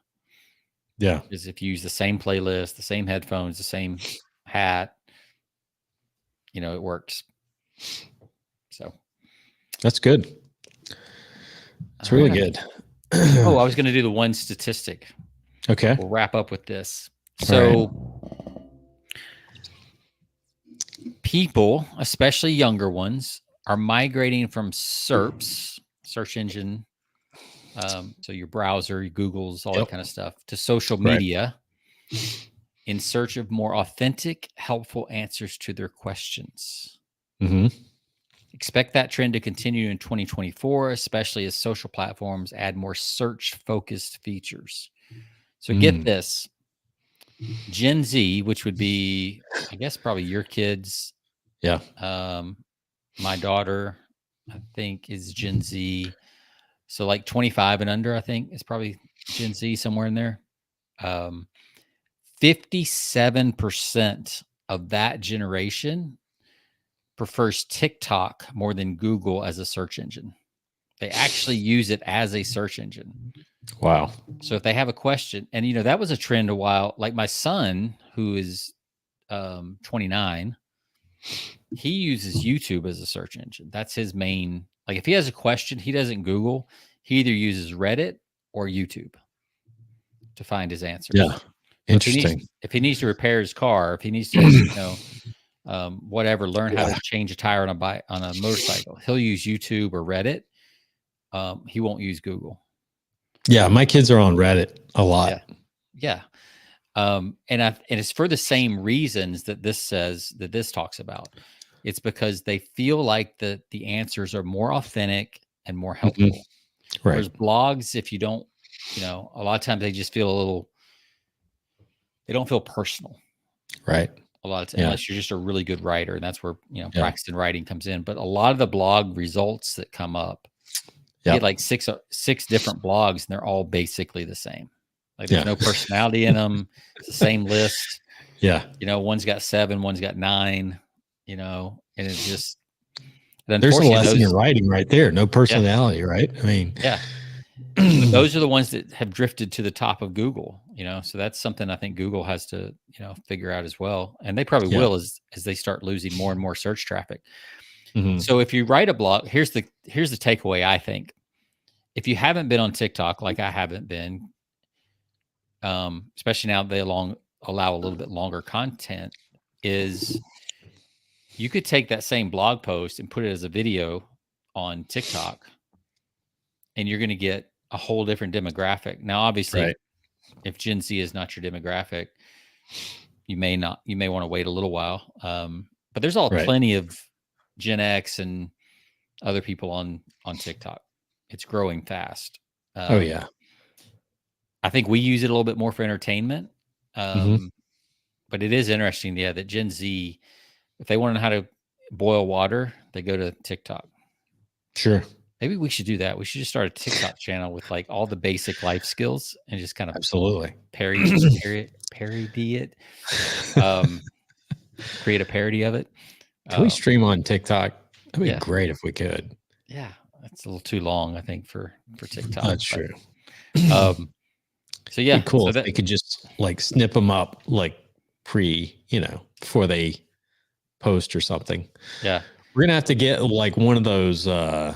Yeah. Because if you use the same playlist, the same headphones, the same hat, it works. So that's good. It's really good. I was going to do the one statistic. Okay. We'll wrap up with this. So people, especially younger ones, are migrating from SERPs, search engine, so your browser, your Googles, all that kind of stuff, to social media in search of more authentic, helpful answers to their questions. Expect that trend to continue in 2024, especially as social platforms add more search-focused features. So get this. Gen Z, which would be, I guess, probably your kids. Yeah. My daughter, I think, is Gen Z. So like 25 and under, I think, is probably Gen Z, somewhere in there. 57% of that generation prefers TikTok more than Google as a search engine. They actually use it as a search engine. Wow. So if they have a question, and that was a trend a while, like my son, who is 29, he uses YouTube as a search engine. That's his main, like if he has a question, he doesn't Google, he either uses Reddit or YouTube to find his answers. Yeah. Interesting. If he needs to repair his car, if he needs to, whatever, learn how to change a tire on a motorcycle, he'll use YouTube or Reddit. He won't use Google. Yeah, my kids are on Reddit a lot. Yeah. And it's for the same reasons that this talks about. It's because they feel like the answers are more authentic and more helpful. Right. Whereas blogs, if you don't, a lot of times they just feel they don't feel personal. Right. A lot of times, unless you're just a really good writer, and that's where practicing writing comes in. But a lot of the blog results that come up You get like six different blogs, and they're all basically the same. Like there's no personality in them. It's the same list. Yeah. One's got 7, one's got 9, and it's just, there's a lesson in writing right there. No personality, right? I mean, those are the ones that have drifted to the top of Google, so that's something I think Google has to, figure out as well. And they probably will as they start losing more and more search traffic. Mm-hmm. So if you write a blog, here's the takeaway. I think if you haven't been on TikTok, like I haven't been, especially now they allow a little bit longer content, is you could take that same blog post and put it as a video on TikTok, and you're going to get a whole different demographic. Now, obviously, if Gen Z is not your demographic, you may want to wait a little while. But there's plenty of Gen X and other people on TikTok. It's growing fast. I think we use it a little bit more for entertainment. But it is interesting, that Gen Z, if they want to know how to boil water, they go to TikTok. Sure. Maybe we should do that. We should just start a TikTok channel with like all the basic life skills and just kind of parody it. Create a parody of it. Can we stream on TikTok? That'd be great if we could. Yeah, that's a little too long, I think, for TikTok. That's true. So yeah, cool. So if they could just like snip them up like before they post or something. Yeah, we're gonna have to get like one of those. I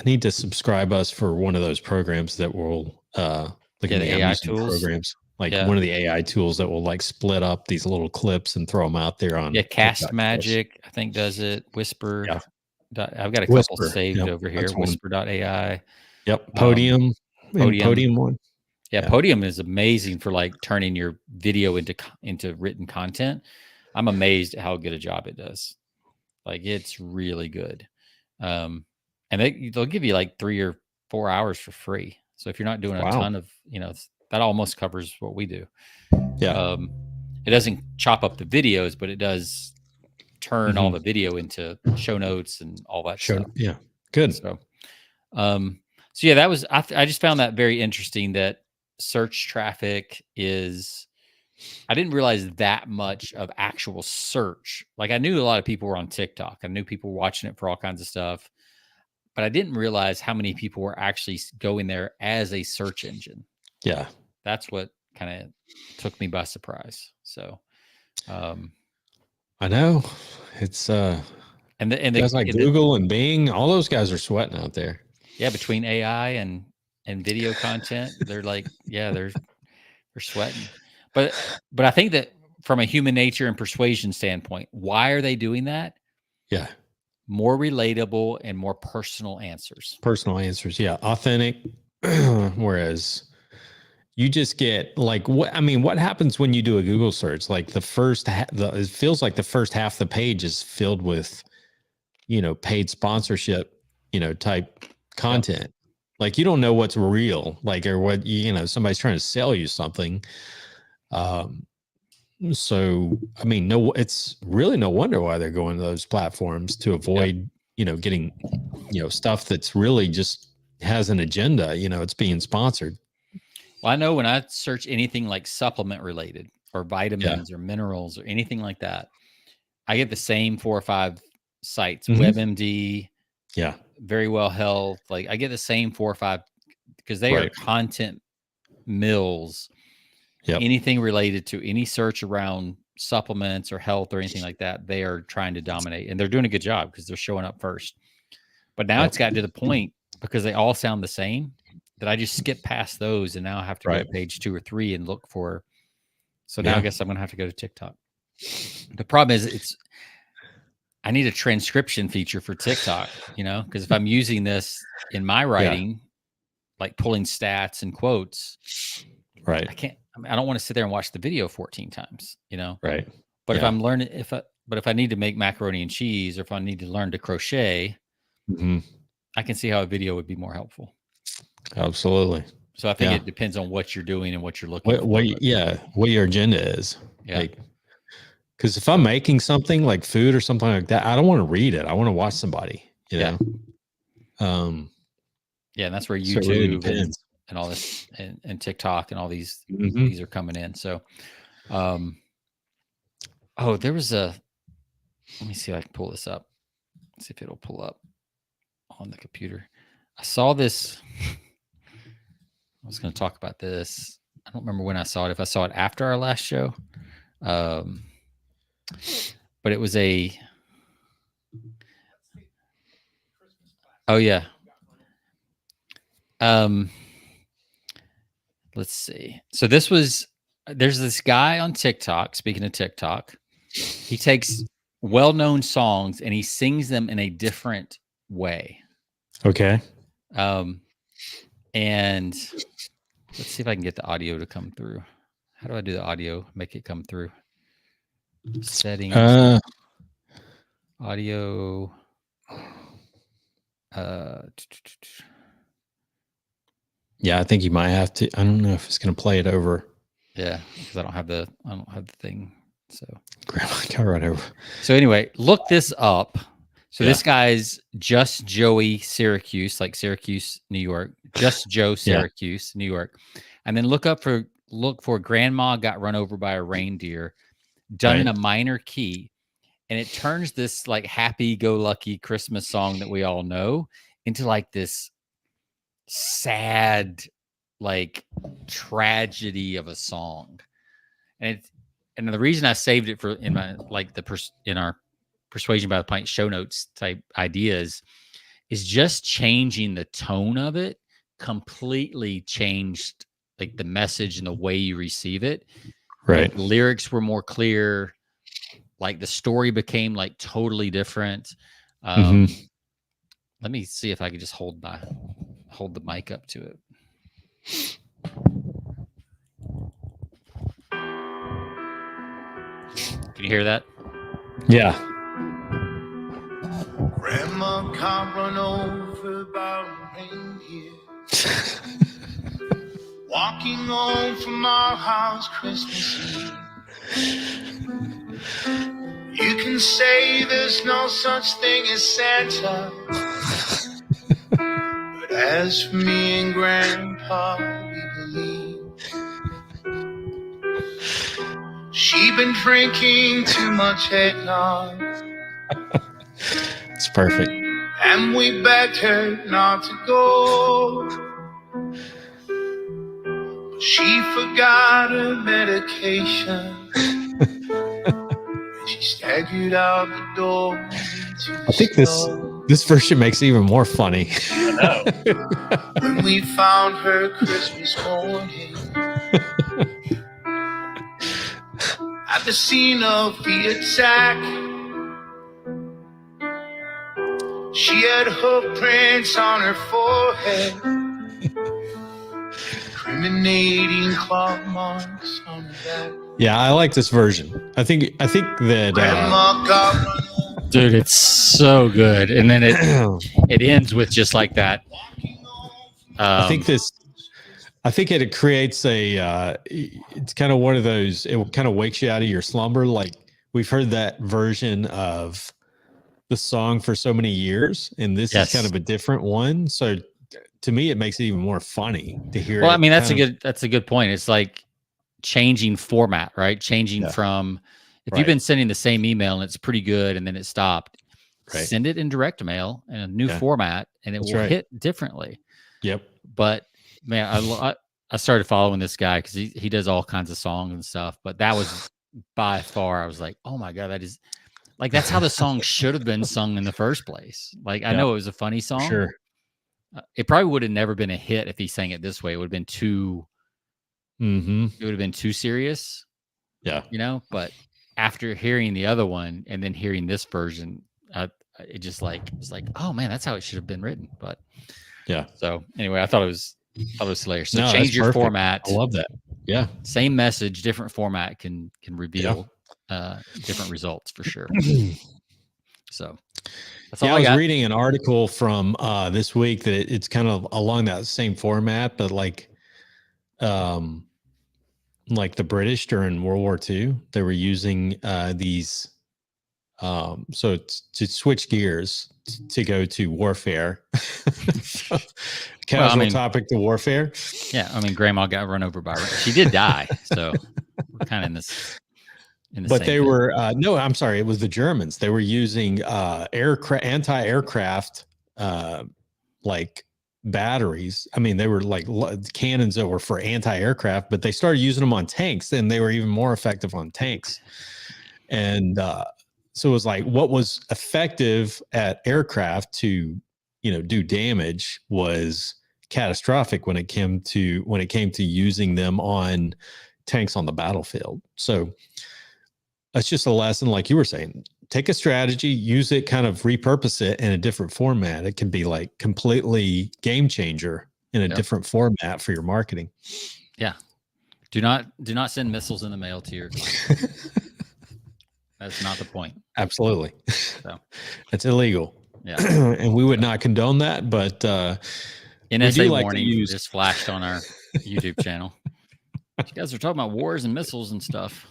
need to subscribe us for one of those programs that will like the AI tools programs. Like one of the AI tools that will like split up these little clips and throw them out there on. Yeah, Cast Magic, I think, does it. Whisper. Yeah. I've got a couple saved over here. Whisper.ai. Yep. Podium one. Yeah, Podium is amazing for like turning your video into written content. I'm amazed at how good a job it does. Like it's really good. And they'll give you like 3 or 4 hours for free. So if you're not doing a ton of, that almost covers what we do. Yeah. It doesn't chop up the videos, but it does turn all the video into show notes and all that stuff. Yeah. Good. So yeah, that was, I just found that very interesting that search traffic is, I didn't realize that much of actual search. Like I knew a lot of people were on TikTok. I knew people were watching it for all kinds of stuff, but I didn't realize how many people were actually going there as a search engine. Yeah. That's what kind of took me by surprise. So, I know it's, and the guys like Google and Bing, all those guys are sweating out there. Yeah. Between AI and video content, they're like, they're sweating. But I think that from a human nature and persuasion standpoint, why are they doing that? Yeah. More relatable and more personal answers. Yeah. Authentic. Whereas you just get like, what happens when you do a Google search? Like it feels like the first half of the page is filled with, paid sponsorship, type content. Yep. Like you don't know what's real, like, or what, somebody's trying to sell you something. So, it's really no wonder why they're going to those platforms to avoid, getting, stuff that's really just has an agenda, it's being sponsored. Well, I know when I search anything like supplement related or vitamins or minerals or anything like that, I get the same 4 or 5 sites, WebMD, Very Well Health. Like I get the same 4 or 5 because they are content mills. Yep. Anything related to any search around supplements or health or anything like that, they are trying to dominate, and they're doing a good job because they're showing up first. But now it's gotten to the point because they all sound the same that I just skip past those, and now I have to go to page 2 or 3 and look for. So now I guess I'm going to have to go to TikTok. The problem is I need a transcription feature for TikTok, because if I'm using this in my writing, like pulling stats and quotes, I can't. I don't want to sit there and watch the video 14 times, Right. But if I'm learning, if I need to make macaroni and cheese, or if I need to learn to crochet, I can see how a video would be more helpful. Absolutely. So I think it depends on what you're doing and what you're looking for. What your agenda is. Yeah. Like, because if I'm making something like food or something like that, I don't want to read it. I want to watch somebody, you know? Yeah, and that's where So it YouTube really depends. and all this and TikTok and all these Mhm. these are coming in. So, there was a. Let me see if I can pull this up. See if it'll pull up on the computer. I saw this. I was going to talk about this. I don't remember when I saw it. If I saw it after our last show, but it was a. Oh yeah. Let's see. So there's this guy on TikTok. Speaking of TikTok, he takes well-known songs and he sings them in a different way. Okay. And let's see if I can get the audio to come through. How do I do the audio? Make it come through. Settings. Audio. Yeah, I think you might have to. I don't know if it's going to play it over. Yeah, because I don't have the thing. So Grandma got right over. So anyway, look this up. So this guy's Just Joey Syracuse, like Syracuse, New York. Just Joe Syracuse, New York. And then look for Grandma Got Run Over by a Reindeer, done in a minor key. And it turns this like happy-go-lucky Christmas song that we all know into like this sad, like tragedy of a song. And the reason I saved it for in my like in our Persuasion by the Pint show notes type ideas is just changing the tone of it completely changed like the message and the way you receive it. Right. Like, the lyrics were more clear. Like the story became like totally different. Let me see if I could just hold the mic up to it. Can you hear that? Yeah. Grandma got run over by a reindeer. Walking home from our house Christmas Eve. You can say there's no such thing as Santa, but as for me and Grandpa, we believe. She been drinking too much eggnog. It's perfect. And we begged her not to go. But she forgot her medication. And she staggered out the door. I think this version makes it even more funny. I know. When we found her Christmas morning at the scene of the attack, she had hoof prints on her forehead, incriminating claw marks on her back. Yeah, I like this version. I think that Grandma got run dude, it's so good. And then it ends with just like that. I think it creates it's kind of one of those, it kind of wakes you out of your slumber. Like we've heard that version of the song for so many years, and this is kind of a different one. So to me, it makes it even more funny to hear. Well, I mean, that's a good point. It's like changing format, right? Changing from, if you've been sending the same email and it's pretty good and then it stopped, send it in direct mail in a new format and it will hit differently. Yep. But man, I started following this guy because he does all kinds of songs and stuff. But that was by far, I was like, oh my God, that is like, that's how the song should have been sung in the first place. Like, I know it was a funny song. Sure. It probably would have never been a hit if he sang it this way. It would have been too, it would have been too serious. Yeah. You know, but after hearing the other one and then hearing this version, it just like, it's like, oh man, that's how it should have been written. But yeah. So anyway, I thought it was hilarious. So no, change your format. I love that. Yeah. Same message, different format can reveal different results for sure. So that's all I was got. reading an article from this week that it's kind of along that same format, but like the British during World War II, they were using these So to switch gears to go to warfare, casual topic to warfare. Yeah, I mean, Grandma got run over by. She did die, so we're kind of in this. But they were no, I'm sorry, it was the Germans. They were using anti-aircraft like batteries. I mean, they were like cannons that were for anti-aircraft, but they started using them on tanks, and they were even more effective on tanks. And so it was like what was effective at aircraft to, do damage was catastrophic when it came to using them on tanks on the battlefield. So that's just a lesson, like you were saying. Take a strategy, use it, kind of repurpose it in a different format. It can be like completely game changer in a different format for your marketing. Yeah. Do not send missiles in the mail to your clients. That's not the point. Absolutely. So it's illegal. Yeah. And we would not condone that, but NSA warning just flashed on our YouTube channel. You guys are talking about wars and missiles and stuff.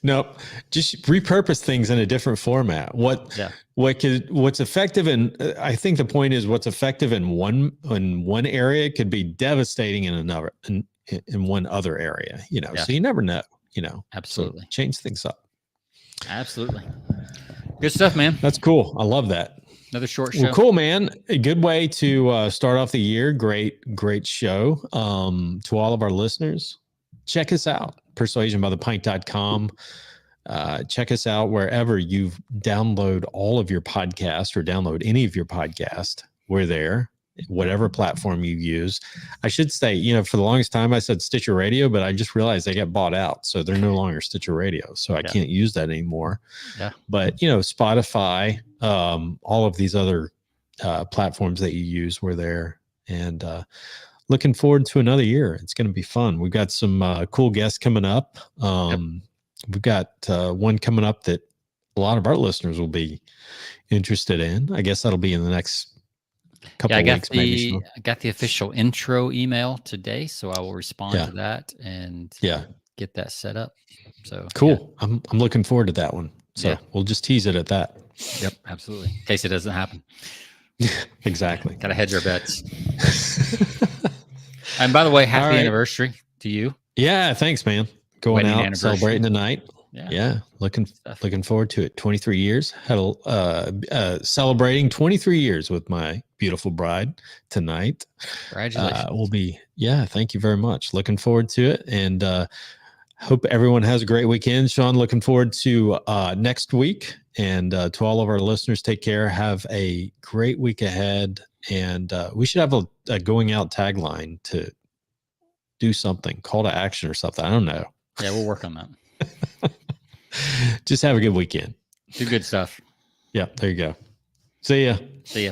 Nope. Just repurpose things in a different format. What's effective I think the point is what's effective in one area could be devastating in another, in one other area, so you never know, Absolutely. So change things up. Absolutely. Good stuff, man. That's cool. I love that. Another short show. Well, cool, man. A good way to start off the year. Great show. To all of our listeners, check us out. persuasionbythepint.com. Check us out wherever you download all of your podcasts or download any of your podcasts. We're there, whatever platform you use. I should say, for the longest time I said Stitcher Radio, but I just realized they got bought out. So they're no longer Stitcher Radio. So I can't use that anymore. Yeah. But, Spotify, all of these other platforms that you use, we're there. And looking forward to another year. It's going to be fun. We've got some cool guests coming up. We've got one coming up that a lot of our listeners will be interested in. I guess that'll be in the next couple of weeks. I got the official intro email today, so I will respond to that and get that set up. So cool. Yeah. I'm looking forward to that one. So we'll just tease it at that. Yep, absolutely. In case it doesn't happen. Exactly. Got to hedge our bets. And by the way, happy anniversary to you. Yeah, thanks, man. Going out, celebrating tonight. Yeah. Looking forward to it. 23 years. Had celebrating 23 years with my beautiful bride tonight. Congratulations. Thank you very much. Looking forward to it. And hope everyone has a great weekend. Sean, looking forward to next week. And to all of our listeners, take care. Have a great week ahead. And we should have a going out tagline to do something, call to action or something. I don't know. Yeah, we'll work on that. Just have a good weekend. Do good stuff. Yeah, there you go. See ya. See ya.